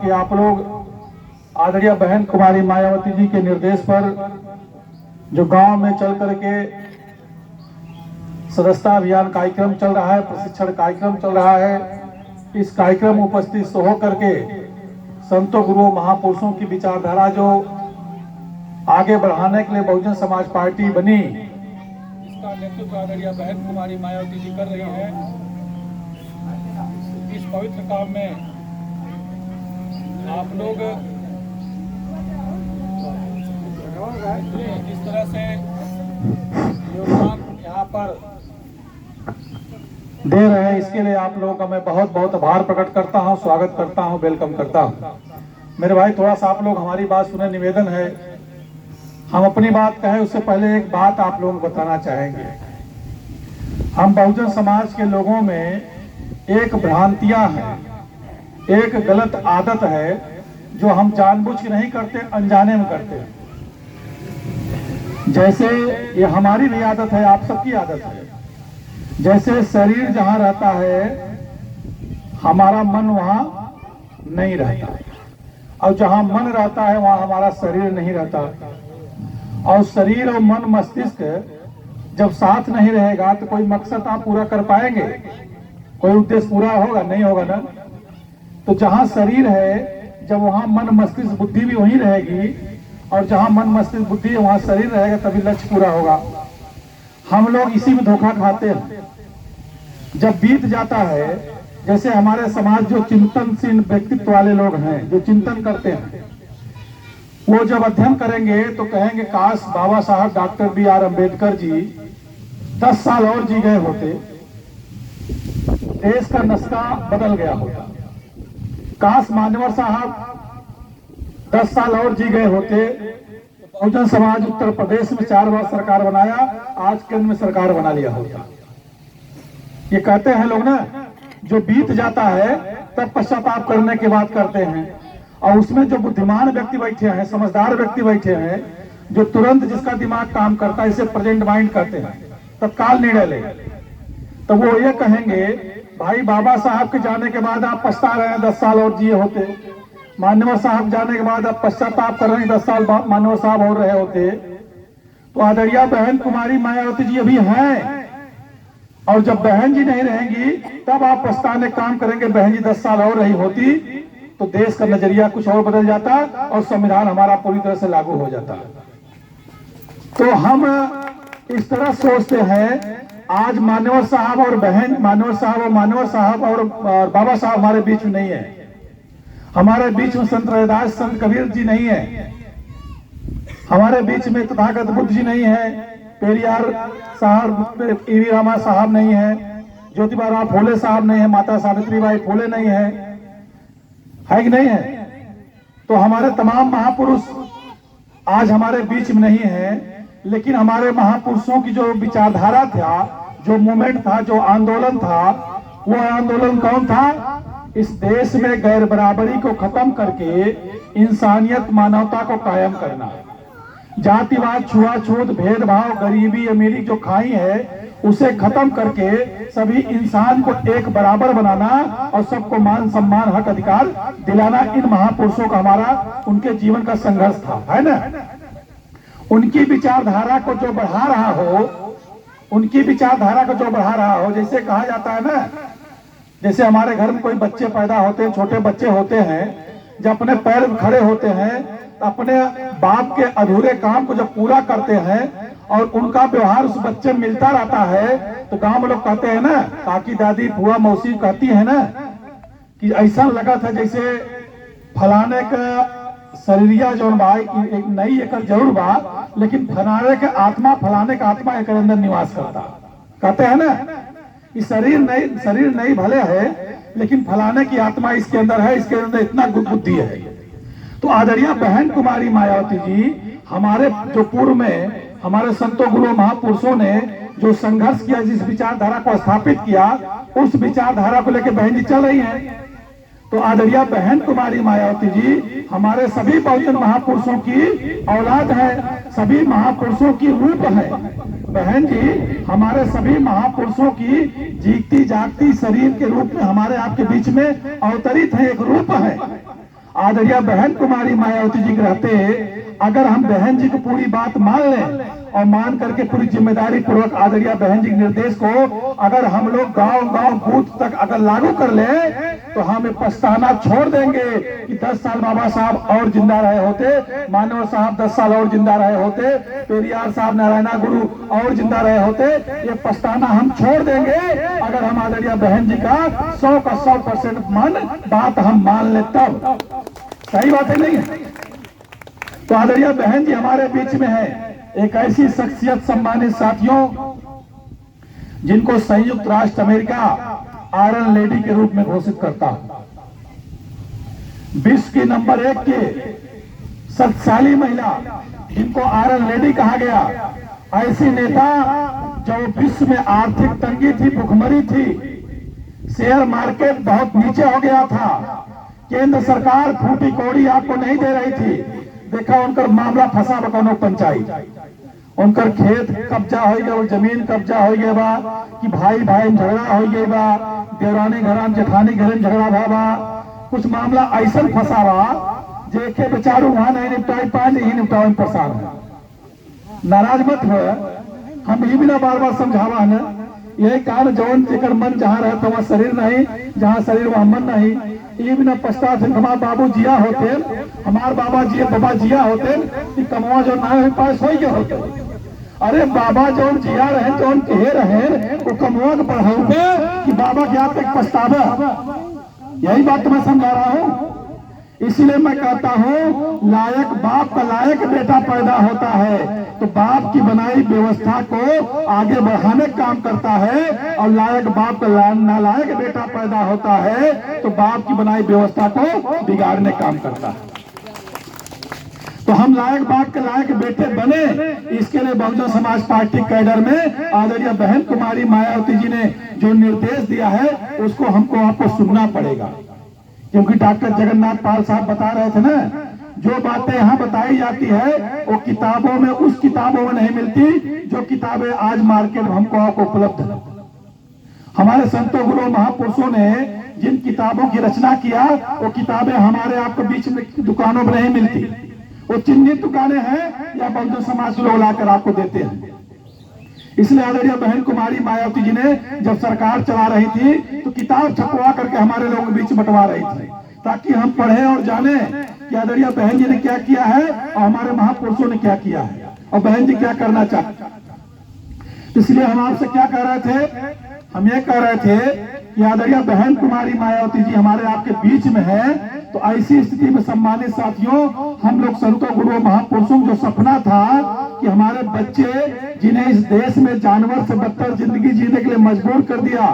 कि आप लोग आदरणीय बहन कुमारी मायावती जी के निर्देश पर जो गांव में चल करके सदस्यता अभियान कार्यक्रम चल रहा है, प्रशिक्षण कार्यक्रम चल रहा है, इस कार्यक्रम में उपस्थित हो करके संतों गुरुओं महापुरुषों की विचारधारा जो आगे बढ़ाने के लिए बहुजन समाज पार्टी बनी, इसका नेतृत्व आदरणीय बहन कुमारी मायावती जी कर रही है। इस पवित्र काम में आप लोग इस तरह से योगदान यहाँ पर दे रहे हैं, इसके लिए आप लोगों का मैं बहुत बहुत आभार प्रकट करता हूँ, स्वागत करता हूँ, वेलकम करता हूँ। मेरे भाई थोड़ा सा आप लोग हमारी बात सुने, निवेदन है। हम अपनी बात कहें उससे पहले एक बात आप लोगों को बताना चाहेंगे। हम बहुजन समाज के लोगों में एक भ्रांतियां हैं, एक गलत आदत है जो हम जानबूझ के नहीं करते, अनजाने में करते हैं। जैसे ये हमारी भी आदत है, आप सबकी आदत है। जैसे शरीर जहां रहता है हमारा मन वहां नहीं रहता, और जहां मन रहता है वहां हमारा शरीर नहीं रहता। और शरीर और मन मस्तिष्क जब साथ नहीं रहेगा तो कोई मकसद आप पूरा कर पाएंगे, कोई उद्देश्य पूरा होगा नहीं होगा ना। तो जहां शरीर है जब वहां मन मस्तिष्क बुद्धि भी वहीं रहेगी, और जहां मन मस्तिष्क बुद्धि है वहां शरीर रहेगा, तभी लक्ष्य पूरा होगा। हम लोग इसी में धोखा खाते हैं। जब बीत जाता है, जैसे हमारे समाज जो चिंतनशील व्यक्तित्व वाले लोग हैं, जो चिंतन करते हैं, वो जब अध्ययन करेंगे तो कहेंगे काश बाबा साहब डॉक्टर बी.आर. अम्बेडकर जी 10 साल और जी गए होते, देश का नक्शा बदल गया होता। काश मान्यवर साहब 10 साल और जी गए होते, बहुजन समाज उत्तर प्रदेश में 4 बार सरकार बनाया, आज केंद्र में सरकार बना लिया होता। ये कहते हैं लोग ना, जो बीत जाता है तब पश्चाताप करने की बात करते हैं। और उसमें जो बुद्धिमान व्यक्ति बैठे हैं, समझदार व्यक्ति बैठे हैं, जो तुरंत जिसका दिमाग काम करता है, इसे प्रेजेंट माइंड कहते हैं, तत्काल निर्णय ले, तो वो ये कहेंगे भाई बाबा साहब के जाने के बाद आप पछता रहे हैं 10 साल और जिए होते, मान्यवर साहब जाने के बाद आप पश्चाताप कर रहे हैं 10 साल मान्यवर साहब हो रहे होते। तो आदरणीय बहन कुमारी मायावती जी अभी हैं, और जब बहन जी नहीं रहेंगी तब आप पछताने काम करेंगे। बहन जी 10 साल और रही होती तो देश का नजरिया कुछ और बदल जाता और संविधान हमारा पूरी तरह से लागू हो जाता। तो हम इस तरह सोचते हैं। आज मान्यवर साहब और बहन, मान्यवर साहब और बाबा साहब हमारे बीच में नहीं है। हमारे बीच में संत रविदास, संत कबीर जी नहीं है। हमारे बीच में तथागत बुद्ध जी नहीं है, पेरियार साहब, ईवी रामा साहब नहीं है, ज्योतिबा राव फूले साहब नहीं है, माता सावित्रीबाई फूले नहीं है कि नहीं है। तो हमारे तमाम महापुरुष आज हमारे बीच में नहीं है। लेकिन हमारे महापुरुषों की जो विचारधारा था, जो मूवमेंट था, जो आंदोलन था, वो आंदोलन कौन था? इस देश में गैर बराबरी को खत्म करके इंसानियत, मानवता को कायम करना। जातिवाद, छुआछूत, भेदभाव, गरीबी, अमीरी जो खाई है उसे खत्म करके सभी इंसान को एक बराबर बनाना और सबको मान सम्मान, हक, अधिकार दिलाना, इन महापुरुषों का, हमारा उनके जीवन का संघर्ष था, है ना। उनकी विचारधारा को जो बढ़ा रहा हो, उनकी विचारधारा को जो बढ़ा रहा हो, जैसे कहा जाता है ना, जैसे हमारे घर में कोई बच्चे पैदा होते हैं, छोटे बच्चे होते हैं, जब अपने पैर में खड़े होते हैं, अपने बाप के अधूरे काम को जब पूरा करते हैं और उनका व्यवहार उस बच्चे में मिलता रहता है, तो गांव में लोग कहते हैं ना, काकी, दादी, फुआ, मौसी कहती है ना कि ऐसा लगा था जैसे फलाने का शरीरिया जो भाई एक नई एक जरूर बा, लेकिन फलाने के आत्मा, फलाने का आत्मा एक अंदर निवास करता। कहते हैं ना कि शरीर नहीं भले है, लेकिन फलाने की आत्मा इसके अंदर है, इसके अंदर इतना बुद्धि है। तो आदरणीय बहन कुमारी मायावती जी, हमारे जो पूर्व में हमारे संतों गुरु महापुरुषों ने जो संघर्ष किया, जिस विचारधारा को स्थापित किया, उस विचारधारा को लेकर बहन जी चल रही हैं। तो आदरणीय बहन कुमारी मायावती जी हमारे सभी बहुजन महापुरुषों की औलाद है, सभी महापुरुषों की रूप है। बहन जी हमारे सभी महापुरुषों की जीती जागती शरीर के रूप में हमारे आपके बीच में अवतरित है, एक रूप है। आदरणीय बहन कुमारी मायावती जी के रहते अगर हम बहन जी को पूरी बात मान लें और मान करके पूरी जिम्मेदारी पूर्वक आदरणीय बहन जी के निर्देश को अगर हम लोग गांव गांव बूथ तक अगर लागू कर ले तो हम पछताना छोड़ देंगे कि 10 साल बाबा साहब और जिंदा रहे होते, मानव साहब 10 साल और जिंदा रहे होते, पेरियार साहब नारायणा गुरु और जिंदा रहे होते। ये पछताना हम छोड़ देंगे अगर हम आदरणीय बहन जी का 100 का 100% बात हम मान ले तब। सही बात है नहीं है? तो आदरणीय बहन जी हमारे बीच में है, एक ऐसी शख्सियत सम्मानित साथियों जिनको संयुक्त राष्ट्र अमेरिका आयरन लेडी के रूप में घोषित करता, विश्व की नंबर 1 के शक्तिशाली महिला जिनको आयरन लेडी कहा गया, ऐसी नेता जो विश्व में आर्थिक तंगी थी, भुखमरी थी, शेयर मार्केट बहुत नीचे हो गया था, केंद्र सरकार फूटी कौड़ी आपको नहीं दे रही थी, देखा उनका मामला फंसा बकौनो पंचायत, उनकर खेत कब्जा हो गया, जमीन कब्जा हो गया बा कि भाई भाई में झगड़ा हो गया बा, देवरानी घरान जेठानी घर में झगड़ा भा बा, कुछ मामला ऐसा फंसा बा जेके बेचारू वहां नहीं निपटाई पाए, नहीं निपटावे में परेशान है। नाराज मत हो, हम ये भी ना बार बार समझावा है, यही कारण जौन जेकर मन जहाँ रहे तो वहाँ शरीर नहीं, जहाँ शरीर वहाँ मन नहीं। ये भी ना पछता थे हमारे बाबू जिया होते, हमारे बाबा जी बाबा जिया होते कि कमवा जो ना है पास हो गए होते। अरे बाबा जौन जिया रहे जौन कहे रहे वो कमवा के बढ़ाओगे कि बाबा क्या तक पछतावा, यही बात तो मैं समझा रहा हूँ। इसलिए मैं कहता हूँ लायक बाप का लायक बेटा पैदा होता है तो बाप की बनाई व्यवस्था को आगे बढ़ाने का काम करता है, और लायक बाप का नालायक बेटा पैदा होता है तो बाप की बनाई व्यवस्था को बिगाड़ने का काम करता है। तो हम लायक बाप के लायक बेटे बने, इसके लिए बहुजन समाज पार्टी कैडर में आदरणीय बहन कुमारी मायावती जी ने जो निर्देश दिया है उसको हमको आपको सुनना पड़ेगा, क्योंकि डॉक्टर जगन्नाथ पाल साहब बता रहे थे ना, जो बातें यहाँ बताई जाती है वो किताबों में उस किताबों में नहीं मिलती जो किताबें आज मार्केट में हमको आपको उपलब्ध है। हमारे संतों गुरु महापुरुषों ने जिन किताबों की रचना किया वो किताबें हमारे आपको बीच में दुकानों में नहीं मिलती, वो चिन्हित दुकानें हैं या बहुजन समाज लोग लाकर आपको देते हैं। इसलिए आदरणीय बहन कुमारी मायावती जी ने जब सरकार चला रही थी तो किताब छपवा करके हमारे लोगों के बीच बंटवा रही थी, ताकि हम पढ़े और जाने कि आदरणीय बहन जी ने क्या किया है और हमारे महापुरुषों ने क्या किया है और बहन जी क्या करना चाहते। इसलिए हम आपसे क्या कह रहे थे, हम ये कह रहे थे कि आदरणीय बहन कुमारी मायावती जी हमारे आपके बीच में है, तो ऐसी स्थिति में सम्मानित साथियों हम लोग संतों गुरुओं महापुरुषों जो सपना था कि हमारे बच्चे जिन्हें इस देश में जानवर से बदतर जिंदगी जीने के लिए मजबूर कर दिया,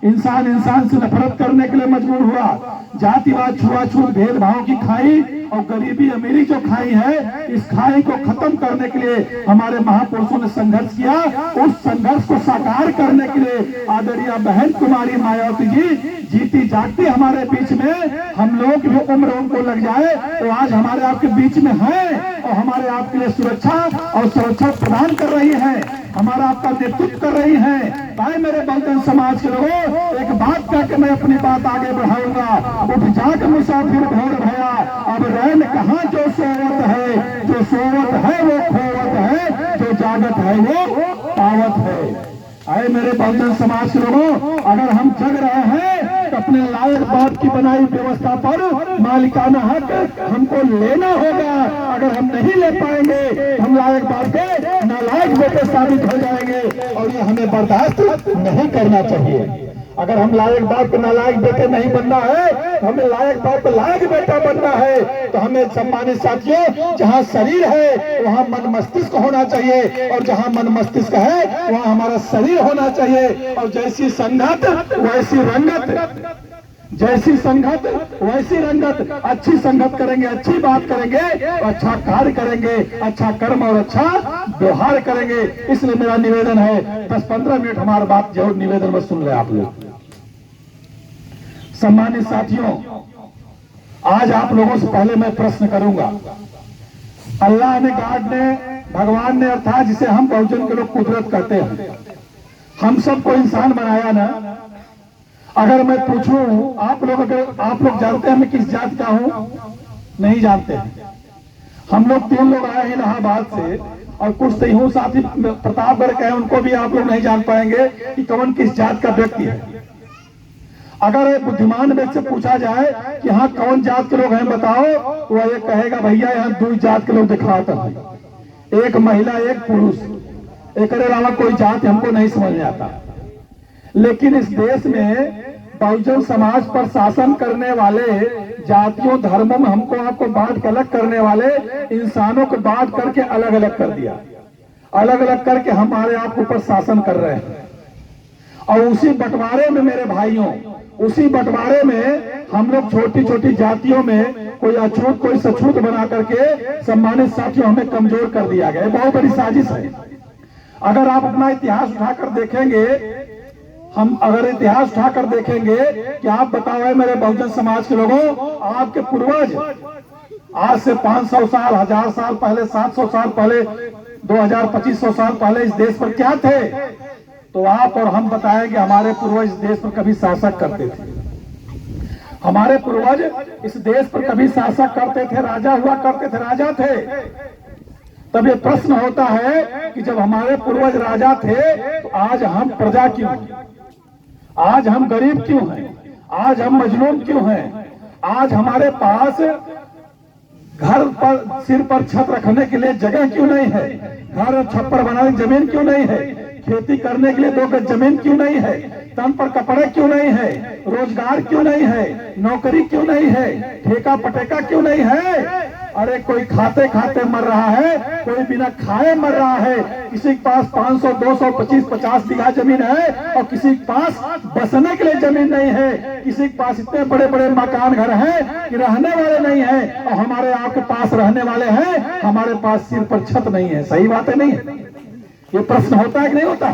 इंसान इंसान से नफरत करने के लिए मजबूर हुआ, जातिवाद छुआछूत भेदभाव की खाई और गरीबी अमीरी जो खाई है, इस खाई को खत्म करने के लिए हमारे महापुरुषों ने संघर्ष किया। उस संघर्ष को साकार करने के लिए आदरणीय बहन कुमारी मायावती जी जीती जागती हमारे बीच में, हम लोग जो उम्र उनको लग जाए तो आज हमारे आपके बीच में है और हमारे आपके लिए सुरक्षा और सुरक्षा प्रदान कर रही है, हमारा आपका नेतृत्व कर रही है। भाई मेरे बहुजन समाज के लोगों, एक बात कह के मैं अपनी बात आगे बढ़ाऊंगा, उठ जाग मुसाफिर भोर भया, अब रैन कहाँ जो सोवत है, जो सोवत है वो खोवत है, जो जागत है वो पावत है। आए मेरे बहुजन समाज के लोगों, अगर हम जग रहे हैं तो अपने लायक बाप की बनाई व्यवस्था पर मालिकाना हक हमको लेना होगा। अगर हम नहीं ले पाएंगे हम लायक बाप के नालायक बेटे साबित हो जाएंगे और ये हमें बर्दाश्त नहीं करना चाहिए। अगर हम लायक बाप के नालायक बेटे नहीं बनना है, हमें लायक बाप का लायक बेटा बनना है, तो हमें सम्मानित साथियों जहाँ शरीर है वहाँ मन मस्तिष्क होना चाहिए, और जहाँ मन मस्तिष्क है वहाँ हमारा शरीर होना चाहिए। और जैसी संगत वैसी रंगत, जैसी संगत वैसी रंगत, अच्छी संगत करेंगे, अच्छी बात करेंगे, अच्छा कार्य करेंगे, अच्छा कर्म और अच्छा व्यवहार करेंगे। इसलिए मेरा निवेदन है 10-15 मिनट हमारी बात जरूर निवेदन में सुन रहे आप लोग। सम्मानित साथियों, आज आप लोगों से पहले मैं प्रश्न करूंगा। अल्लाह ने, गॉड ने, भगवान ने, अर्थात जिसे हम बहुजन के लोग कुदरत कहते हैं, हम सबको इंसान बनाया ना। अगर मैं पूछूं आप लोग, अगर आप लोग जानते हैं मैं किस जात का हूं, नहीं जानते हैं। हम लोग 3 लोग आए हैं इलाहाबाद से और कुछ तो यूं साथी प्रतापगढ़ के हैं, उनको भी आप लोग नहीं जान पाएंगे कि कौन किस जात का व्यक्ति है। अगर एक बुद्धिमान व्यक्ति से पूछा जाए कि यहाँ कौन जात के लोग हैं बताओ, तो वह ये कहेगा भैया यहाँ 2 जात के लोग दिखाते हैं, एक महिला एक पुरुष। एक अलावा कोई जात हमको नहीं समझ में आता। लेकिन इस देश में बहुजन समाज पर शासन करने वाले जातियों धर्मों में हमको आपको बांट के अलग करने वाले इंसानों को बांट करके अलग अलग कर दिया, अलग अलग करके हमारे आप ऊपर शासन कर रहे हैं। और उसी बंटवारे में मेरे भाइयों, उसी बंटवारे में हम लोग छोटी छोटी जातियों में कोई अछूत कोई सछूत बना करके सम्मानित साथियों हमें कमजोर कर दिया गया। बहुत बड़ी साजिश है। अगर आप अपना इतिहास उठाकर देखेंगे, हम अगर इतिहास उठाकर देखेंगे कि आप बताओ है मेरे बहुजन समाज के लोगों, आपके पूर्वज आज से 500 साल 1000 साल पहले 700 साल पहले 2000 2500 साल पहले इस देश पर क्या थे? तो आप और हम बताएंगे हमारे पूर्वज इस देश पर कभी शासक करते थे। हमारे पूर्वज इस देश पर कभी शासक करते थे, राजा हुआ करते थे, राजा थे। तब ये प्रश्न होता है कि जब हमारे पूर्वज राजा थे तो आज हम प्रजा क्यों हैं? आज हम गरीब क्यों हैं? आज हम मजलूम क्यों हैं? आज हमारे पास घर पर सिर पर छत रखने के लिए जगह क्यों नहीं है? घर और छप्पर बनाने की जमीन क्यों नहीं है? खेती करने के लिए 2 गज जमीन क्यों नहीं है? तन पर कपड़े क्यों नहीं है? रोजगार क्यों नहीं है? नौकरी क्यों नहीं है? ठेका पटेका क्यों नहीं है? अरे कोई खाते खाते मर रहा है, कोई बिना खाए मर रहा है। किसी के पास 500 200 25 50 बीघा जमीन है और किसी के पास बसने के लिए जमीन नहीं है। किसी के पास इतने बड़े बड़े मकान घर हैं कि रहने वाले नहीं है, और हमारे आपके पास रहने वाले हैं, हमारे पास सिर पर छत नहीं है। सही बात है नहीं है? ये प्रश्न होता है कि नहीं होता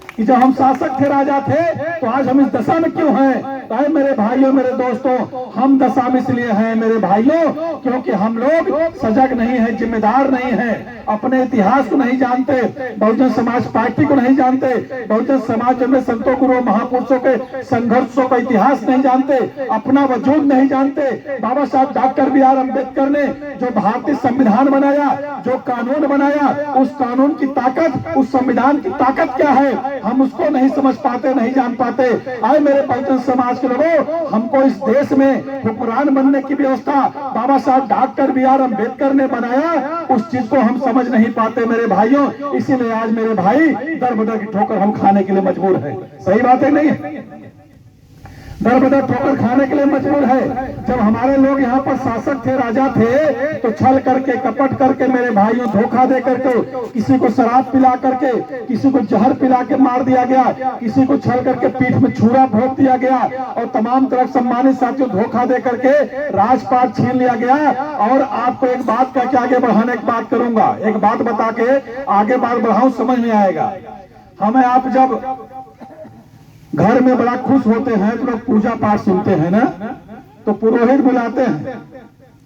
कि जब हम शासक थे, राजा थे, तो आज हम इस दशा में क्यों हैं? तो मेरे भाइयों मेरे दोस्तों, हम दशा में इसलिए हैं मेरे भाइयों क्योंकि हम लोग सजग नहीं है, जिम्मेदार नहीं है, अपने इतिहास को नहीं जानते, बहुजन समाज पार्टी को नहीं जानते, बहुजन समाज में संतों गुरुओं महापुरुषों के संघर्षों का इतिहास नहीं जानते, अपना वजूद नहीं जानते। बाबा साहब डॉक्टर BR अम्बेडकर ने जो भारतीय संविधान बनाया, जो कानून बनाया, उस कानून की ताकत, उस संविधान की ताकत क्या है, हम उसको नहीं समझ पाते, नहीं जान पाते। आए मेरे बहुजन समाज के लोगों, हमको इस देश में हुक्मरान बनने की व्यवस्था बाबा साहब डॉक्टर BR अम्बेडकर ने बनाया, उस चीज को हम समझ नहीं पाते मेरे भाइयों। इसीलिए आज मेरे भाई दर बदर की ठोकर हम खाने के लिए मजबूर हैं। सही बात है नहीं है? दर बदर ठोकर खाने के लिए मजबूर है। जब हमारे लोग यहाँ पर शासक थे, राजा थे, तो छल करके कपट करके मेरे भाइयों धोखा दे करके किसी को शराब पिला करके, किसी को जहर पिला के मार दिया गया, किसी को छल करके पीठ में छुरा भोंक दिया गया, और तमाम तरफ सम्मानित साथियों धोखा दे करके राजपाट छीन लिया गया। और आपको एक बात कह के आगे बढ़ाने की बात करूंगा, एक बात बता के आगे बात बढ़ाऊं, समझ में आएगा। हमें आप जब घर में बड़ा खुश होते हैं तो लोग पूजा पाठ सुनते हैं ना, तो पुरोहित बुलाते हैं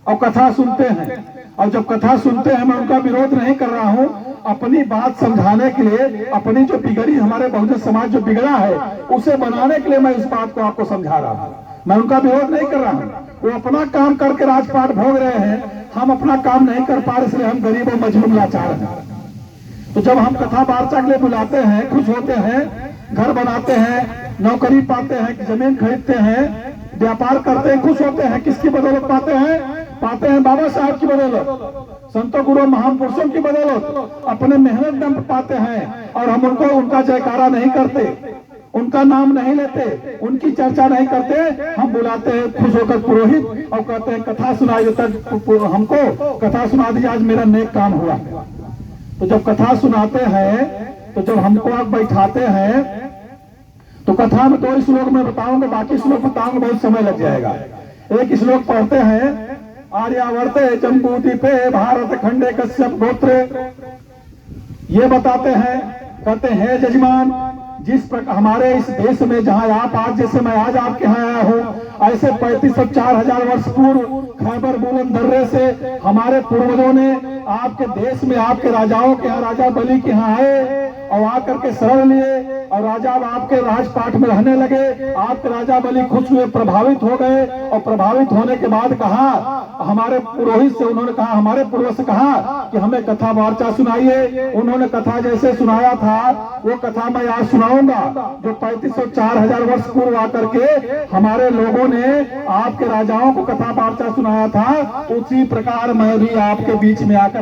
और कथा सुनते हैं। और जब कथा सुनते हैं, मैं उनका विरोध नहीं कर रहा हूं, अपनी बात समझाने के लिए, अपनी जो बिगड़ी हमारे बहुजन समाज जो बिगड़ा है उसे बनाने के लिए मैं इस बात को आपको समझा रहा हूं। मैं उनका विरोध नहीं कर रहा हूं। वो अपना काम करके राजपाट भोग रहे हैं, हम अपना काम नहीं कर पा रहे, इसलिए हम गरीब और मजलूम लाचार हैं। तो जब हम कथा वार्ता के लिए बुलाते हैं, खुश होते हैं, घर बनाते हैं, नौकरी पाते हैं, जमीन खरीदते हैं, व्यापार करते हैं, खुश होते हैं, किसकी बदौलत पाते हैं? पाते हैं बाबा साहब की बदौलत, संतों गुरु महापुरुषों की बदौलत, अपने मेहनत दम पाते हैं। और हम उनको उनका जयकारा नहीं करते, उनका नाम नहीं लेते, उनकी चर्चा नहीं करते। हम बुलाते हैं खुश होकर पुरोहित और कहते हैं कथा सुनाइए, तक हमको कथा सुना दीजिए, आज मेरा नेक काम हुआ। तो जब कथा सुनाते हैं, तो जब हमको आप बैठाते हैं, तो कथा में 2 श्लोक में बताऊंगा, बाकी श्लोक बताऊंगा बहुत समय लग जाएगा। एक श्लोक पढ़ते हैं, आर्यावर्ते जम्बूद्वीपे भारत खंडे कश्यप गोत्र। ये बताते हैं, कहते हैं जजमान, जिस प्रकार हमारे इस देश में जहां आप आज, जैसे मैं आज आपके यहाँ आया हूँ, ऐसे 3500-4000 वर्ष पूर्व खैबर बुलंद दर्रे से हमारे पूर्वजों ने आपके देश में आपके राजाओं के यहाँ, राजा बलि के यहाँ आए और आकर के शरण लिए, और राजा अब आपके राजपाट में रहने लगे। आपके राजा बलि खुश हुए, प्रभावित हो गए, और प्रभावित होने के बाद कहा, हमारे पुरोहित से उन्होंने कहा, हमारे पूर्वज से कहा कि हमें कथा वार्ता सुनाइए। उन्होंने कथा जैसे सुनाया था वो कथा मैं आज सुनाऊंगा, जो 3504,000 वर्ष पूर्व आकर के हमारे लोगों ने आपके राजाओं को कथा वार्ता सुनाया था। उसी प्रकार मैं भी आपके बीच में आकर